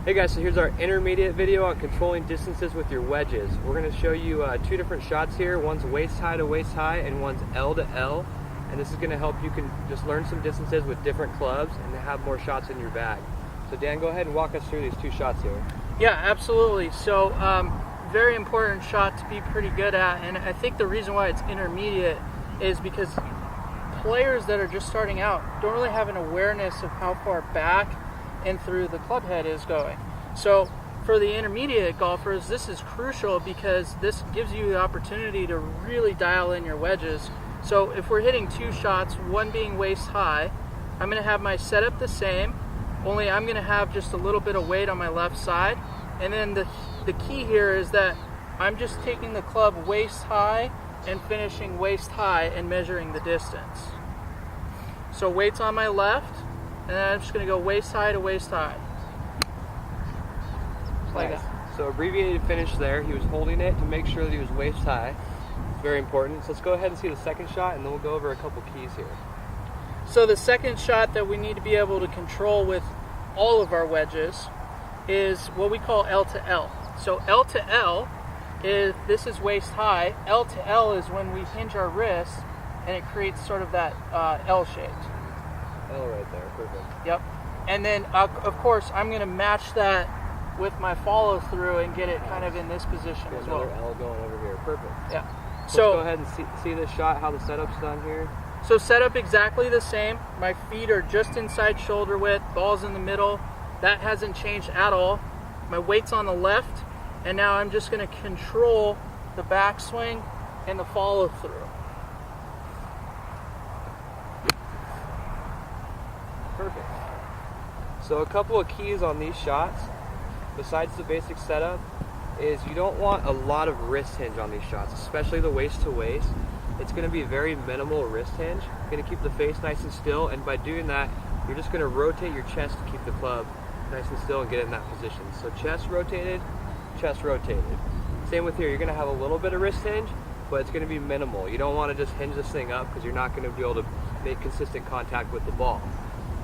Hey guys, so here's our intermediate video on controlling distances with your wedges. We're going to show you two different shots here. One's waist high to waist high and one's L to L. And this is going to help you can just learn some distances with different clubs and have more shots in your bag. So Dan, go ahead and walk us through these two shots here. Yeah, absolutely. So very important shot to be pretty good at, and I think the reason why it's intermediate is because players that are just starting out don't really have an awareness of how far back and through the club head is going. So for the intermediate golfers, this is crucial because this gives you the opportunity to really dial in your wedges. So if we're hitting two shots, one being waist high, I'm going to have my setup the same, only I'm going to have just a little bit of weight on my left side. And then the key here is that I'm just taking the club waist high and finishing waist high and measuring the distance. So weight's on my left, and then I'm just going to go waist high to waist high. Just like that. So abbreviated finish there. He was holding it to make sure that he was waist high. It's very important. So let's go ahead and see the second shot, and then we'll go over a couple keys here. So the second shot that we need to be able to control with all of our wedges is what we call L to L. So L to L is, this is waist high. L to L is when we hinge our wrist and it creates sort of that L shaped. L right there, perfect. Yep. And then of course I'm going to match that with my follow through and get it kind of in this position as well. Another L going over here, perfect. Yeah. So let's go ahead and see this shot, how the setup's done here. So setup exactly the same. My feet are just inside shoulder width, ball's in the middle. That hasn't changed at all. My weight's on the left, and now I'm just going to control the backswing and the follow through. Perfect. So a couple of keys on these shots, besides the basic setup, is you don't want a lot of wrist hinge on these shots, especially the waist to waist. It's going to be very minimal wrist hinge. You're going to keep the face nice and still, and by doing that, you're just going to rotate your chest to keep the club nice and still and get in that position. So chest rotated, chest rotated. Same with here, you're going to have a little bit of wrist hinge, but it's going to be minimal. You don't want to just hinge this thing up because you're not going to be able to make consistent contact with the ball.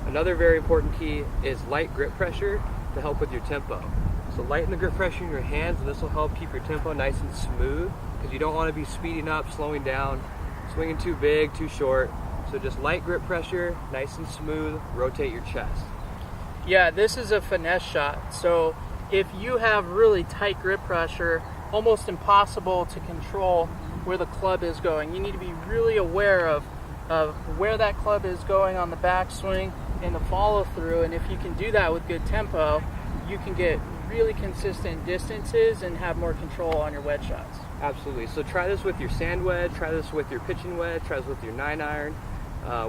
Another very important key is light grip pressure to help with your tempo. So lighten the grip pressure in your hands, and this will help keep your tempo nice and smooth because you don't want to be speeding up, slowing down, swinging too big, too short. So just light grip pressure, nice and smooth, rotate your chest. Yeah, this is a finesse shot. So if you have really tight grip pressure, almost impossible to control where the club is going. You need to be really aware of where that club is going on the backswing and the follow through. And if you can do that with good tempo, you can get really consistent distances and have more control on your wedge shots. Absolutely. So try this with your sand wedge, try this with your pitching wedge, try this with your 9-iron.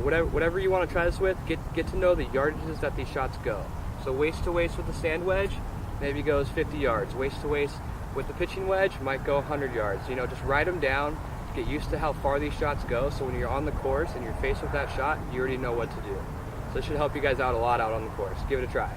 Whatever you want to try this with, get to know the yardages that these shots go. So waist to waist with the sand wedge, maybe goes 50 yards. Waist to waist with the pitching wedge might go 100 yards. You know, just write them down, get used to how far these shots go, so when you're on the course and you're faced with that shot, you already know what to do. So it should help you guys out a lot out on the course. Give it a try.